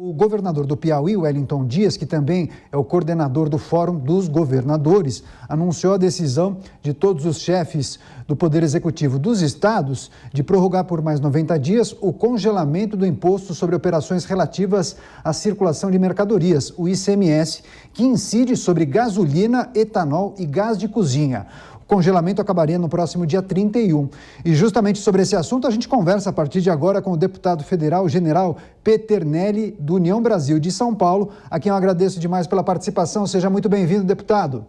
O governador do Piauí, Wellington Dias, que também é o coordenador do Fórum dos Governadores, anunciou a decisão de todos os chefes do Poder Executivo dos estados de prorrogar por mais 90 dias o congelamento do Imposto sobre Operações Relativas à Circulação de Mercadorias, o ICMS, que incide sobre gasolina, etanol e gás de cozinha. O congelamento acabaria no próximo dia 31. E justamente sobre esse assunto a gente conversa a partir de agora com o deputado federal general Peternelli, do União Brasil de São Paulo, a quem eu agradeço demais pela participação. Seja muito bem-vindo, deputado.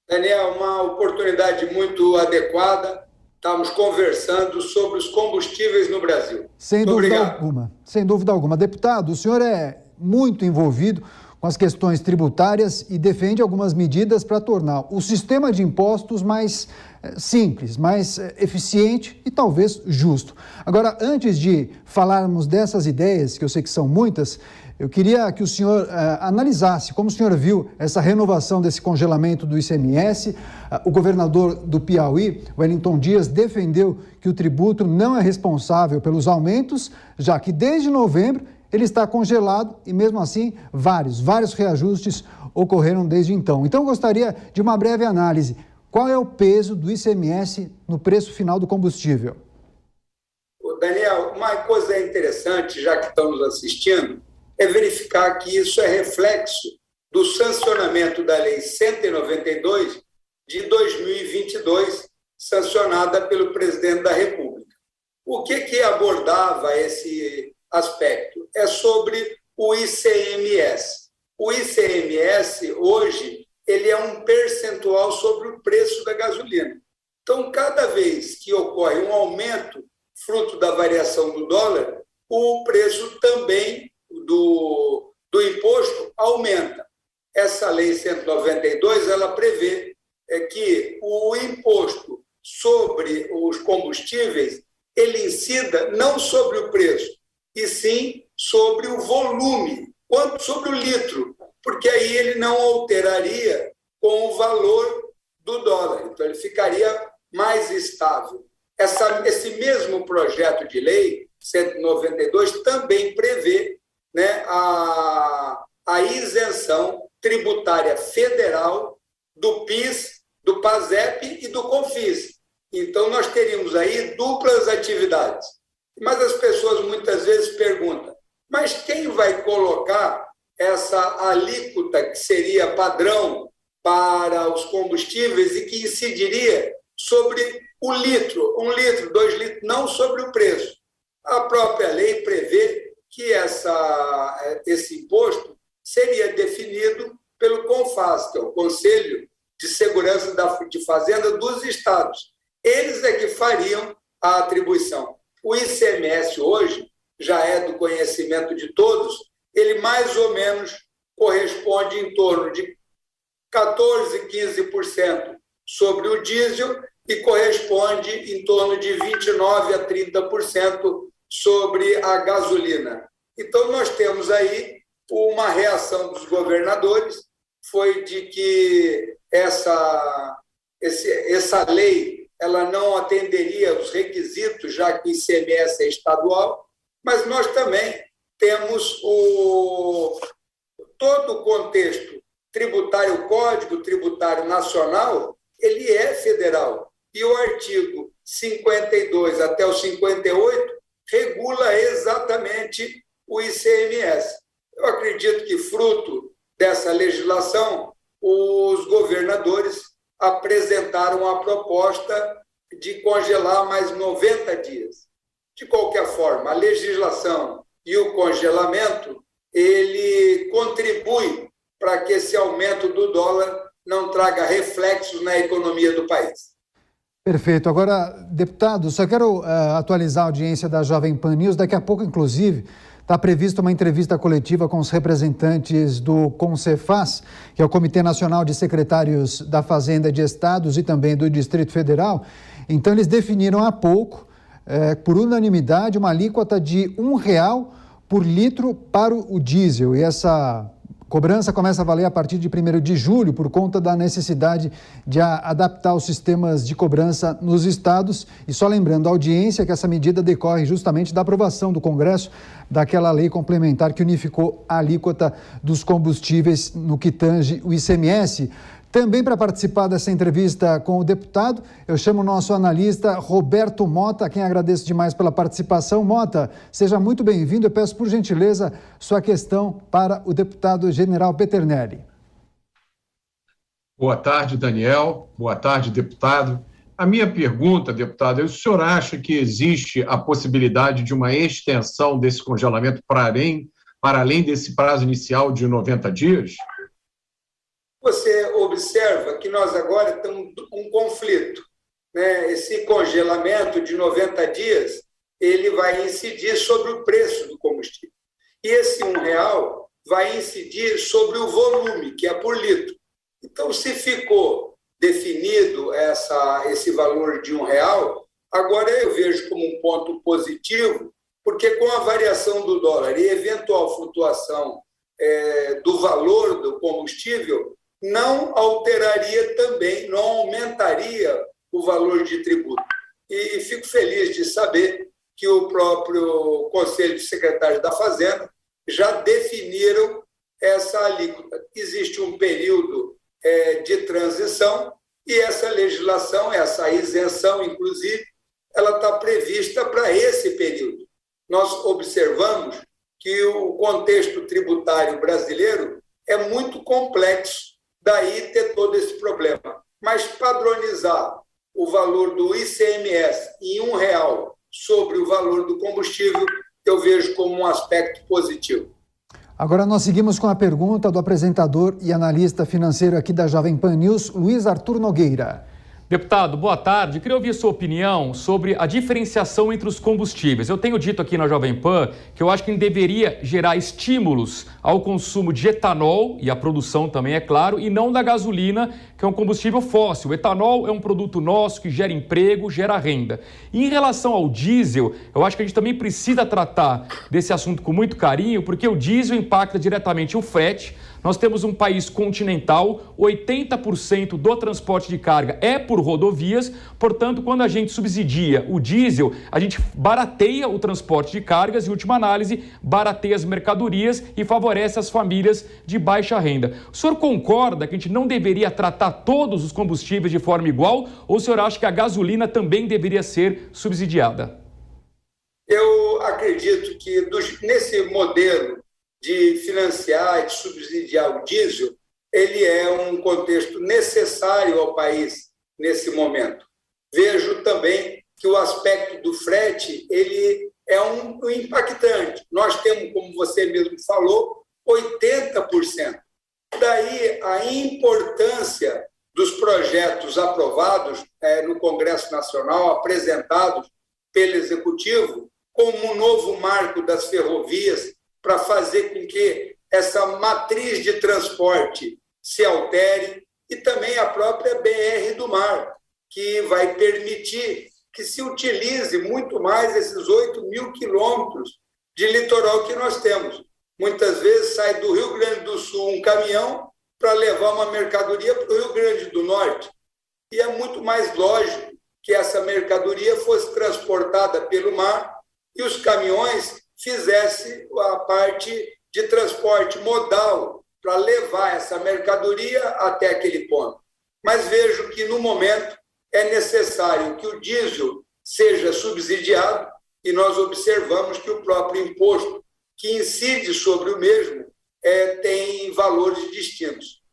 Daniel, uma oportunidade muito adequada. Estamos conversando sobre os combustíveis no Brasil. Sem dúvida alguma. Deputado, o senhor é muito envolvido com as questões tributárias e defende algumas medidas para tornar o sistema de impostos mais simples, mais eficiente e talvez justo. Agora, antes de falarmos dessas ideias, que eu sei que são muitas, eu queria que o senhor analisasse como o senhor viu essa renovação desse congelamento do ICMS. O governador do Piauí, Wellington Dias, defendeu que o tributo não é responsável pelos aumentos, já que desde novembro ele está congelado e, mesmo assim, vários reajustes ocorreram desde então. Então, eu gostaria de uma breve análise. Qual é o peso do ICMS no preço final do combustível? Daniel, uma coisa interessante, já que estamos assistindo, é verificar que isso é reflexo do sancionamento da Lei 192 de 2022, sancionada pelo presidente da República. O que abordava esse aspecto? É sobre o ICMS. O ICMS, hoje, ele é um percentual sobre o preço da gasolina. Então, cada vez que ocorre um aumento, fruto da variação do dólar, o preço também do imposto aumenta. Essa Lei 192, ela prevê que o imposto sobre os combustíveis, ele incida não sobre o preço, e sim sobre o volume, quanto sobre o litro, porque aí ele não alteraria com o valor do dólar, então ele ficaria mais estável. Esse mesmo projeto de lei, 192, também prevê, né, a isenção tributária federal do PIS, do PASEP e do CONFIS. Então, nós teríamos aí duplas atividades. Mas as pessoas muitas vezes perguntam, mas quem vai colocar essa alíquota que seria padrão para os combustíveis e que incidiria sobre o litro, 1 litro, 2 litros, não sobre o preço? A própria lei prevê que esse imposto seria definido pelo CONFAS, que é o Conselho de Segurança de Fazenda dos Estados. Eles é que fariam a atribuição. O ICMS hoje, já é do conhecimento de todos, ele mais ou menos corresponde em torno de 14%, 15% sobre o diesel e corresponde em torno de 29% a 30% sobre a gasolina. Então, nós temos aí uma reação dos governadores, foi de que essa lei ela não atenderia os requisitos, já que o ICMS é estadual, mas nós também temos todo o contexto tributário, o Código Tributário Nacional, ele é federal. E o artigo 52 até o 58 regula exatamente o ICMS. Eu acredito que, fruto dessa legislação, os governadores apresentaram a proposta de congelar mais 90 dias. De qualquer forma, a legislação e o congelamento, ele contribui para que esse aumento do dólar não traga reflexos na economia do país. Perfeito. Agora, deputado, só quero atualizar a audiência da Jovem Pan News. Daqui a pouco, inclusive, está prevista uma entrevista coletiva com os representantes do CONCEFAS, que é o Comitê Nacional de Secretários da Fazenda de Estados e também do Distrito Federal. Então, eles definiram há pouco, por unanimidade, uma alíquota de R$ 1,00 por litro para o diesel. E essa A cobrança começa a valer a partir de 1º de julho por conta da necessidade de adaptar os sistemas de cobrança nos estados. E só lembrando a audiência que essa medida decorre justamente da aprovação do Congresso daquela lei complementar que unificou a alíquota dos combustíveis no que tange o ICMS. Também para participar dessa entrevista com o deputado, eu chamo o nosso analista Roberto Mota, a quem agradeço demais pela participação. Mota, seja muito bem-vindo. Eu peço, por gentileza, sua questão para o deputado general Peternelli. Boa tarde, Daniel. Boa tarde, deputado. A minha pergunta, deputado, é: o senhor acha que existe a possibilidade de uma extensão desse congelamento para além desse prazo inicial de 90 dias? Você observa que nós agora estamos com um conflito, né? Esse congelamento de 90 dias, ele vai incidir sobre o preço do combustível. E esse R$1 vai incidir sobre o volume, que é por litro. Então, se ficou definido esse valor de R$1, agora eu vejo como um ponto positivo, porque com a variação do dólar e eventual flutuação do valor do combustível, não alteraria também, não aumentaria o valor de tributo. E fico feliz de saber que o próprio Conselho de Secretários da Fazenda já definiram essa alíquota. Existe um período de transição e essa legislação, essa isenção, inclusive, ela está prevista para esse período. Nós observamos que o contexto tributário brasileiro é muito complexo, daí ter todo esse problema. Mas padronizar o valor do ICMS em R$1 sobre o valor do combustível, eu vejo como um aspecto positivo. Agora nós seguimos com a pergunta do apresentador e analista financeiro aqui da Jovem Pan News, Luiz Arthur Nogueira. Deputado, boa tarde. Queria ouvir sua opinião sobre a diferenciação entre os combustíveis. Eu tenho dito aqui na Jovem Pan que eu acho que deveria gerar estímulos ao consumo de etanol, e a produção também, é claro, e não da gasolina, que é um combustível fóssil. O etanol é um produto nosso que gera emprego, gera renda. E em relação ao diesel, eu acho que a gente também precisa tratar desse assunto com muito carinho, porque o diesel impacta diretamente o frete. Nós temos um país continental, 80% do transporte de carga é por rodovias, portanto, quando a gente subsidia o diesel, a gente barateia o transporte de cargas e, em última análise, barateia as mercadorias e favorece as famílias de baixa renda. O senhor concorda que a gente não deveria tratar todos os combustíveis de forma igual, ou o senhor acha que a gasolina também deveria ser subsidiada? Eu acredito que nesse modelo de financiar e de subsidiar o diesel, ele é um contexto necessário ao país nesse momento. Vejo também que o aspecto do frete, ele é um impactante. Nós temos, como você mesmo falou, 80%. Daí a importância dos projetos aprovados no Congresso Nacional, apresentados pelo Executivo, como um novo marco das ferrovias, para fazer com que essa matriz de transporte se altere, e também a própria BR do Mar, que vai permitir que se utilize muito mais esses 8.000 quilômetros de litoral que nós temos. Muitas vezes sai do Rio Grande do Sul um caminhão para levar uma mercadoria para o Rio Grande do Norte. E é muito mais lógico que essa mercadoria fosse transportada pelo mar e os caminhões fizesse a parte de transporte modal para levar essa mercadoria até aquele ponto. Mas vejo que, no momento, é necessário que o diesel seja subsidiado e nós observamos que o próprio imposto que incide sobre o mesmo tem valores distintos.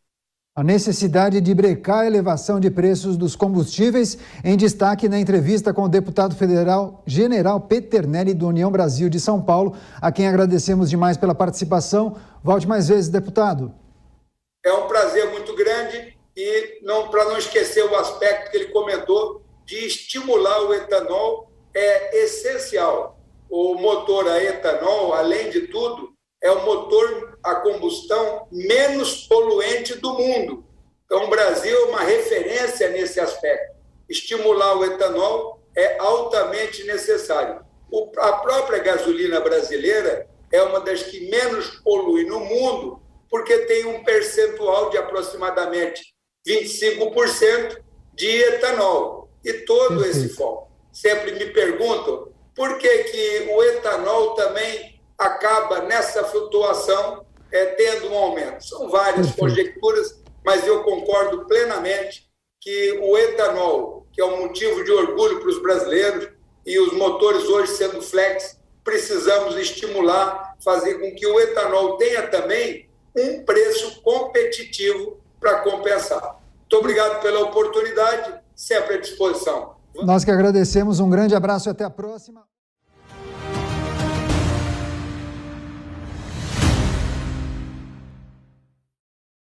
A necessidade de brecar a elevação de preços dos combustíveis em destaque na entrevista com o deputado federal General Peternelli, do União Brasil de São Paulo, a quem agradecemos demais pela participação. Volte mais vezes, deputado. É um prazer muito grande e, para não esquecer o aspecto que ele comentou, de estimular o etanol é essencial. O motor a etanol, além de tudo, é o motor a combustão menos poluente do mundo. Então, o Brasil é uma referência nesse aspecto. Estimular o etanol é altamente necessário. A própria gasolina brasileira é uma das que menos polui no mundo, porque tem um percentual de aproximadamente 25% de etanol. E todo esse foco. Sempre me perguntam por que o etanol também acaba nessa flutuação tendo um aumento. São várias conjecturas, mas eu concordo plenamente que o etanol, que é um motivo de orgulho para os brasileiros, e os motores hoje sendo flex, precisamos estimular, fazer com que o etanol tenha também um preço competitivo para compensar. Muito obrigado pela oportunidade, sempre à disposição. Nós que agradecemos, um grande abraço e até a próxima.